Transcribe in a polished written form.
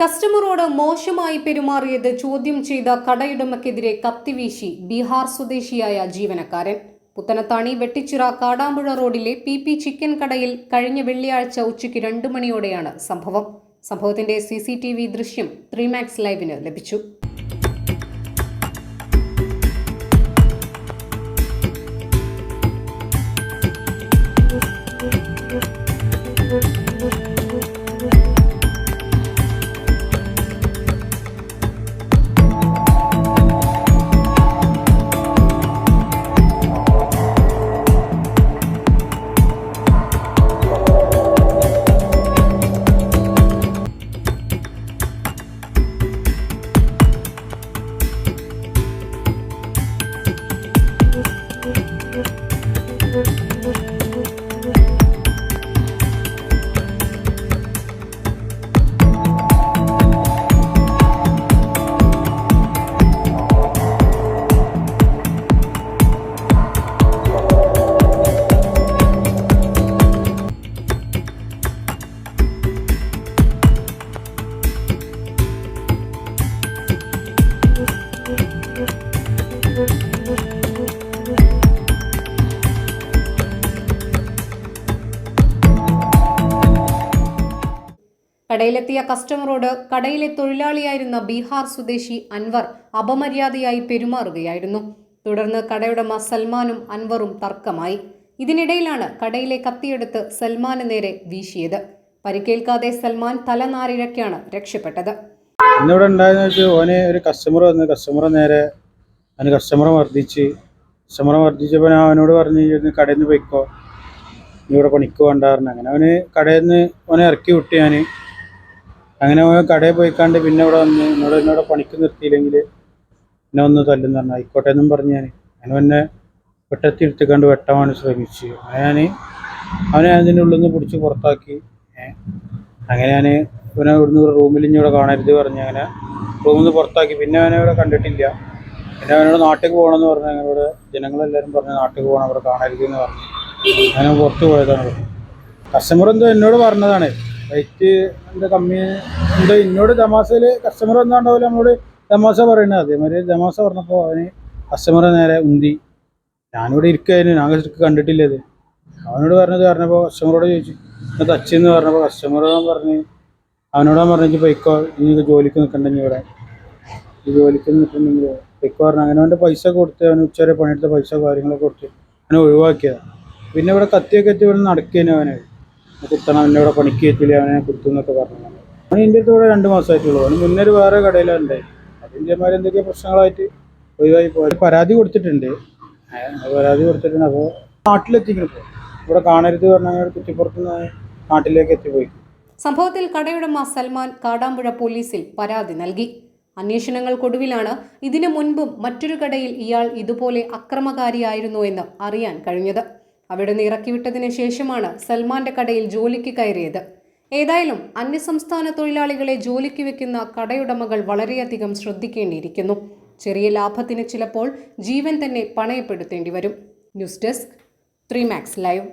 കസ്റ്റമറോട് മോശമായി പെരുമാറിയത് ചോദ്യം ചെയ്ത കടയുടമയ്ക്കെതിരെ കത്തിവീശി ബീഹാർ സ്വദേശിയായ ജീവനക്കാരൻ. പുത്തനത്താണി വെട്ടിച്ചിറ കാടാമ്പുഴ റോഡിലെ പി ചിക്കൻ കടയിൽ കഴിഞ്ഞ വെള്ളിയാഴ്ച ഉച്ചയ്ക്ക് 2 മണിയോടെയാണ് സംഭവം. സംഭവത്തിന്റെ CCTV ദൃശ്യം 3Max ലൈവിന് ലഭിച്ചു. കടയിലെത്തിയ കസ്റ്റമറോട് കടയിലെ തൊഴിലാളിയായിരുന്ന ബീഹാർ സ്വദേശി അൻവർ അപമര്യാദയായി പെരുമാറുകയായിരുന്നു. തുടർന്ന് കടയുടമ സൽമാനും അൻവറും തർക്കമായി. ഇതിനിടയിലാണ് കടയിലെ കത്തിയെടുത്ത് സൽമാന് നേരെ വീശിയത്. പരിക്കേൽക്കാതെ സൽമാൻ തലനാരിഴയ്ക്കാണ് രക്ഷപ്പെട്ടത്. ഇന്നിവിടെ ഉണ്ടായെന്ന് വെച്ചാൽ ഓന് ഒരു കസ്റ്റമർ വന്ന് കസ്റ്റമറെ മർദ്ദിച്ചപ്പോൾ ഞാൻ അവനോട് പറഞ്ഞു, കടയിൽ നിന്ന് പോയിക്കോ, നീ ഇവിടെ പണിക്ക് വേണ്ടായിരുന്നു. അങ്ങനെ അവന് കടയിൽ നിന്ന് ഓനെ ഇറക്കി വിട്ടു. അങ്ങനെ കടയിൽ പോയിക്കാണ്ട് പിന്നെ ഇവിടെ വന്ന് എന്നോട് പണിക്ക് നിർത്തിയില്ലെങ്കിൽ എന്നെ ഒന്ന് തല്ലുന്ന പറഞ്ഞു. ആയിക്കോട്ടെ എന്നും പറഞ്ഞ് അങ്ങനെ എന്നെ വെട്ടത്തി എടുത്തുകൊണ്ട് വെട്ടാൻ ശ്രമിച്ചു. അങ്ങനെ അവനെ അതിൻ്റെ ഉള്ളിൽ നിന്ന് പിടിച്ച് പുറത്താക്കി. അങ്ങനെ ഞാൻ ഇവനെ ഇവിടുന്ന് റൂമിൽ ഇഞ്ഞിവിടെ കാണരുത് പറഞ്ഞ് അങ്ങനെ റൂമിൽ നിന്ന് പുറത്താക്കി. പിന്നെ അവനെ ഇവിടെ കണ്ടിട്ടില്ല. പിന്നെ അവനോട് നാട്ടിലേക്ക് പോകണമെന്ന് പറഞ്ഞു. ഞങ്ങളോട് ജനങ്ങളെല്ലാവരും പറഞ്ഞ് നാട്ടിലേക്ക് പോകണം, അവിടെ കാണരുത് എന്ന് പറഞ്ഞു. അങ്ങനെ പുറത്ത് പോയതാണ്. കസ്റ്റമർ എന്തോ എന്നോട് പറഞ്ഞതാണ്, റേറ്റ് എന്താ കമ്മി എന്താ എന്നോട് തമാശയിൽ കസ്റ്റമർ എന്താണ്ടാവില്ല നമ്മളോട് തമാശ പറയുന്നത്. അതേമാതിരി തമാശ പറഞ്ഞപ്പോൾ അവന് കസ്റ്റമറെ നേരെ ഉന്തി. ഞാനിവിടെ ഇരിക്കുകയായിരുന്നു, ഞാൻ കണ്ടിട്ടില്ല ഇത്. അവനോട് പറഞ്ഞപ്പോൾ കസ്റ്റമറോട് ചോദിച്ചു എന്താ തച്ചെന്ന് പറഞ്ഞപ്പോൾ കസ്റ്റമറോട് പറഞ്ഞ് അവനോടാൻ പറഞ്ഞു പൊയ്ക്കോ, ഇനി ജോലിക്ക് നിൽക്കണ്ടെങ്കിൽ ഇവിടെ ഈ ജോലിക്ക് നിൽക്കുന്നുണ്ടെങ്കിൽ പൊയ്ക്കോ പറഞ്ഞു. അങ്ങനെ അവൻ്റെ പൈസ കൊടുത്ത് അവന് ഉച്ചവരെ പണിയെടുത്ത പൈസ കാര്യങ്ങളൊക്കെ കൊടുത്ത് അവനെ ഒഴിവാക്കിയതാണ്. പിന്നെ ഇവിടെ കത്തിയൊക്കെ എത്തി ഇവിടെ നടക്കുകയാണ്. അവനെ കുത്തണം, എന്നെ ഇവിടെ പണിക്ക് എത്തില്ല, അവനെ കുത്തു എന്നൊക്കെ പറഞ്ഞു. അവൻ എൻ്റെ അടുത്ത് ഇവിടെ 2 മാസമായിട്ടുള്ളൂ. അവന് മുന്നേ വേറെ കടയിലുണ്ടായി. അതിൻ്റെ മാതിരി എന്തൊക്കെയോ പ്രശ്നങ്ങളായിട്ട് ഒഴിവായി പോയി. പരാതി കൊടുത്തിട്ടുണ്ട്. അപ്പോൾ നാട്ടിലെത്തിക്കണം. ഇവിടെ കാണരുത് പറഞ്ഞാൽ കുറ്റിപ്പുറത്തുനിന്ന് നാട്ടിലേക്ക് എത്തിപ്പോയി. സംഭവത്തിൽ കടയുടമ സൽമാൻ കാടാമ്പുഴ പോലീസിൽ പരാതി നൽകി. അന്വേഷണങ്ങൾക്കൊടുവിലാണ് ഇതിനു മുൻപും മറ്റൊരു കടയിൽ ഇയാൾ ഇതുപോലെ അക്രമകാരിയായിരുന്നു എന്ന് അറിയാൻ കഴിഞ്ഞത്. അവിടെ നിന്ന് ഇറക്കിവിട്ടതിന് ശേഷമാണ് സൽമാന്റെ കടയിൽ ജോലിക്ക് കയറിയത്. ഏതായാലും അന്യസംസ്ഥാന തൊഴിലാളികളെ ജോലിക്ക് വെക്കുന്ന കടയുടമകൾ വളരെയധികം ശ്രദ്ധിക്കേണ്ടിയിരിക്കുന്നു. ചെറിയ ലാഭത്തിന് ചിലപ്പോൾ ജീവൻ തന്നെ പണയപ്പെടുത്തേണ്ടി വരും. News desk 3Max live.